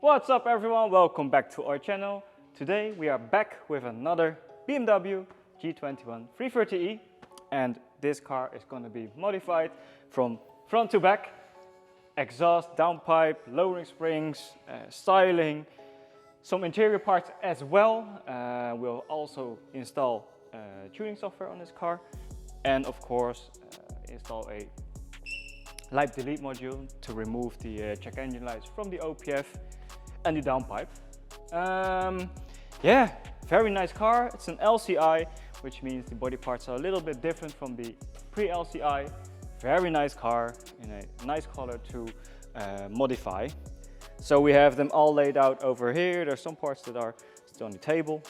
What's up everyone, welcome back to our channel. Today we are back with another BMW G21 330e, and this car is going to be modified from front to back. Exhaust, downpipe, lowering springs, styling, some interior parts as well. We'll also install tuning software on this car, and of course install a light delete module to remove the check engine lights from the OPF and the downpipe. Yeah, very nice car. It's an LCI, which means the body parts are a little bit different from the pre-LCI. Very nice car in a nice color to modify. So we have them all laid out over here. There's some parts that are still on the table.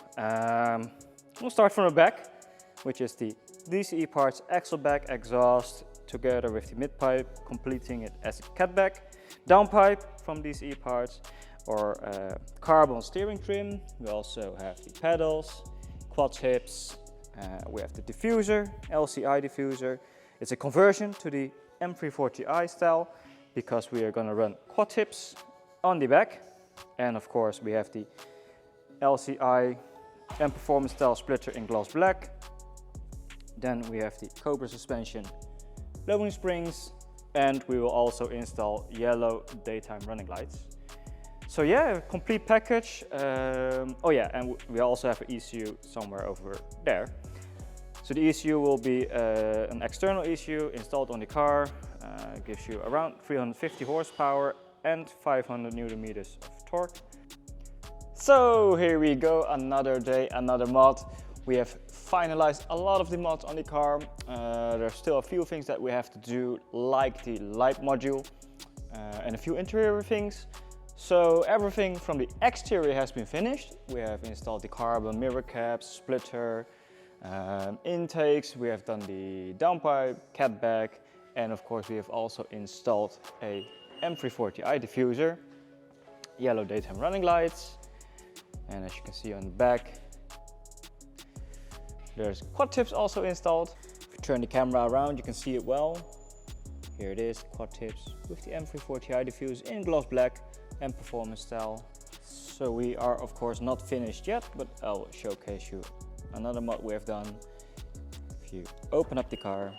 We'll start from the back, which is the DCE Parts Exhaust together with the mid-pipe, completing it as a Catback. Downpipe from DCE Parts, or carbon steering trim. We also have the pedals, quad tips, we have the diffuser, LCI diffuser. It's a conversion to the M340i style because we are going to run quad tips on the back. And of course we have the LCI and performance style splitter in gloss black. Then we have the Cobra Suspension Lowering springs, and we will also install yellow daytime running lights. So yeah, complete package. Oh yeah, and we also have an ECU somewhere over there. So the ECU will be an external ECU installed on the car. Gives you around 350 horsepower and 500 Newton meters of torque. So here we go, another day, another mod. We have finalized a lot of the mods on the car. There's still a few things that we have to do, like the light module and a few interior things. So everything from the exterior has been finished. We have installed the carbon mirror caps, splitter, intakes. We have done the downpipe, catback, and of course we have also installed a M340i diffuser, yellow daytime running lights, and as you can see on the back, there's quad tips also installed. If you turn the camera around, you can see it well. Here it is, quad tips with the M340i diffuser in gloss black and performance style. So we are of course not finished yet, but I'll showcase you another mod we have done. If you open up the car,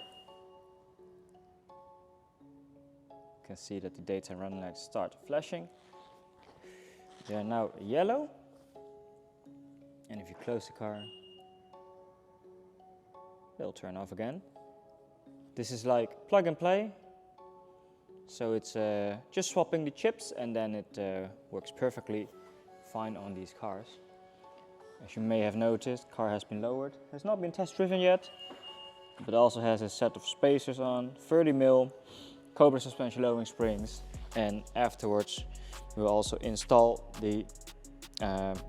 you can see that the daytime running lights start flashing. They are now yellow, and if you close the car, they'll turn off again. This is like plug and play. So it's just swapping the chips, and then it works perfectly fine on these cars. As you may have noticed, the car has been lowered. It has not been test driven yet, but also has a set of spacers on, 30mm, Cobra Suspension Lowering springs, and afterwards we'll also install the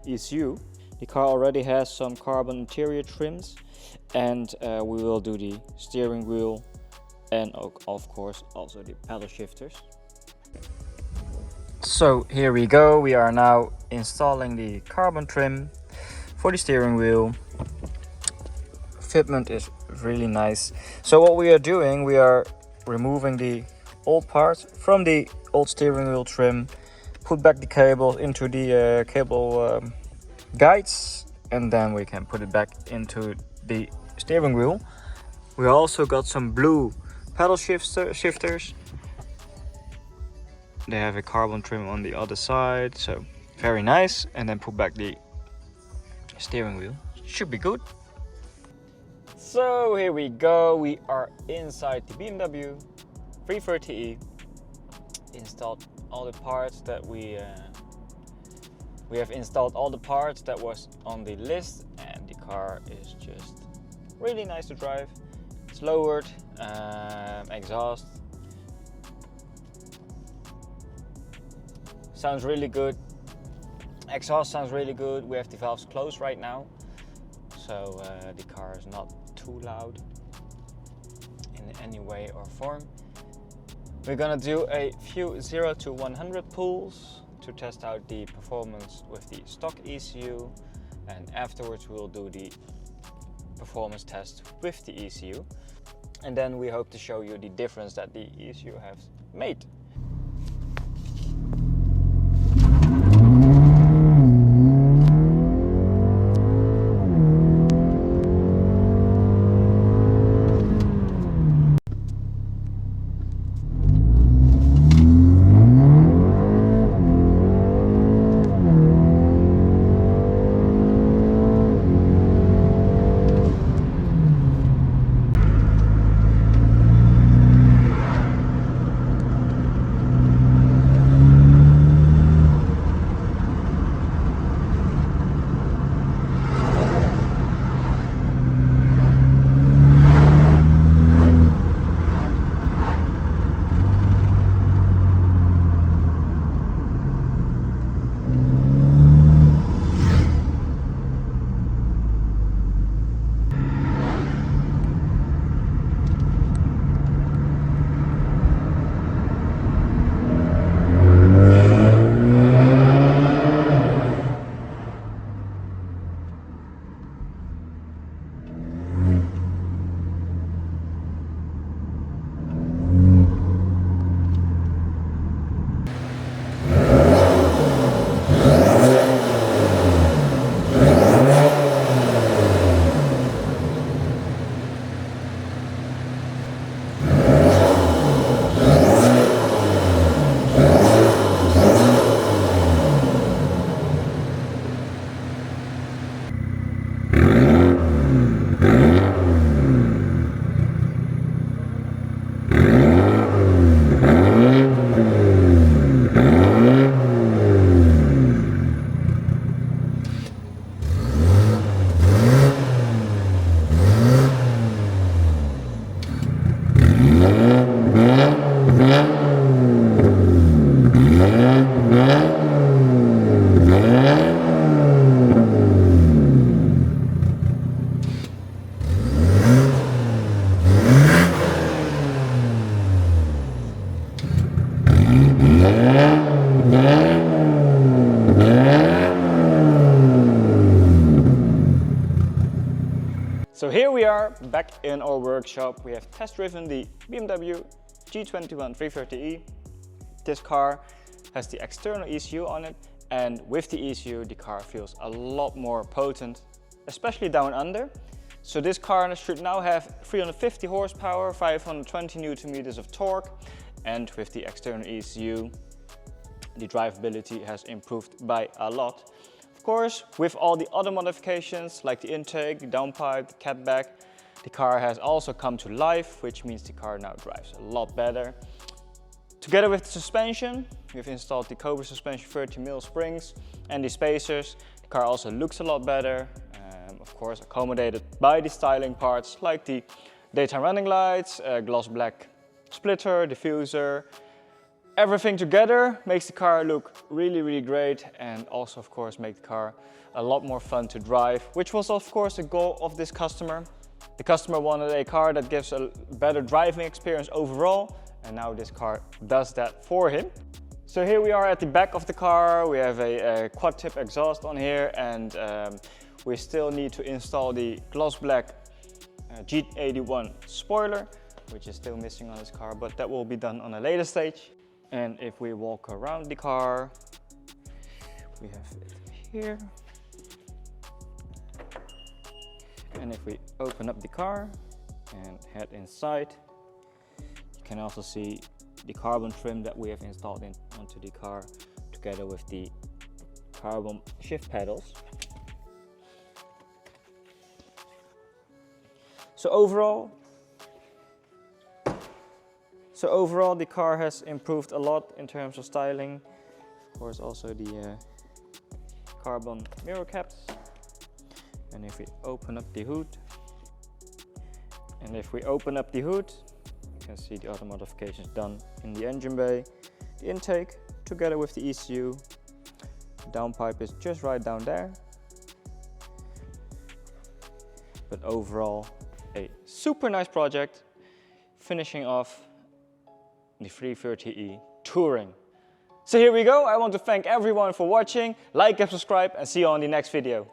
ECU. The car already has some carbon interior trims, and we will do the steering wheel and of course also the pedal shifters. So here we go, we are now installing the carbon trim for the steering wheel. Fitment is really nice. So what we are doing, we are removing the old parts from the old steering wheel trim, put back the cables into the cable guides, and then we can put it back into the steering wheel. We also got some blue pedal shifters. They have a carbon trim on the other side, so very nice. And then put back the steering wheel. Should be good. So here we go, we are inside the BMW 330e. Installed all the parts that we have installed all the parts that was on the list, and the car is just really nice to drive. It's lowered, exhaust sounds really good, exhaust sounds really good. We have the valves closed right now, so the car is not too loud in any way or form. We're gonna do a few 0 to 100 pulls to test out the performance with the stock ECU, and afterwards we'll do the performance test with the ECU, and then we hope to show you the difference that the ECU has made. are back in our workshop. We have test driven the BMW G21 330e. This car has the external ECU on it, and with the ECU the car feels a lot more potent, especially down under. So this car should now have 350 horsepower, 520 Newton meters of torque, and with the external ECU the drivability has improved by a lot. Of course, with all the other modifications like the intake, the downpipe, the catback, the car has also come to life, which means the car now drives a lot better. Together with the suspension, we've installed the Cobra Suspension 30mm springs and the spacers. The car also looks a lot better, of course accommodated by the styling parts like the daytime running lights, gloss black splitter, diffuser. Everything together makes the car look really great, and also of course make the car a lot more fun to drive, which was of course the goal of this customer. The customer wanted a car that gives a better driving experience overall, and now this car does that for him. So here we are at the back of the car. We have a quad tip exhaust on here, and we still need to install the gloss black G21 spoiler, which is still missing on this car, but that will be done on a later stage. And if we walk around the car, we have it here. And if we open up the car and head inside, you can also see the carbon trim that we have installed onto the car, together with the carbon shift pedals. So overall the car has improved a lot in terms of styling. Of course also the carbon mirror caps. And if we open up the hood, you can see the other modifications done in the engine bay. The intake together with the ECU. The downpipe is just right down there. But overall a super nice project, finishing off the 330e Touring. So here we go. I want to thank everyone for watching. Like and subscribe, and see you on the next video.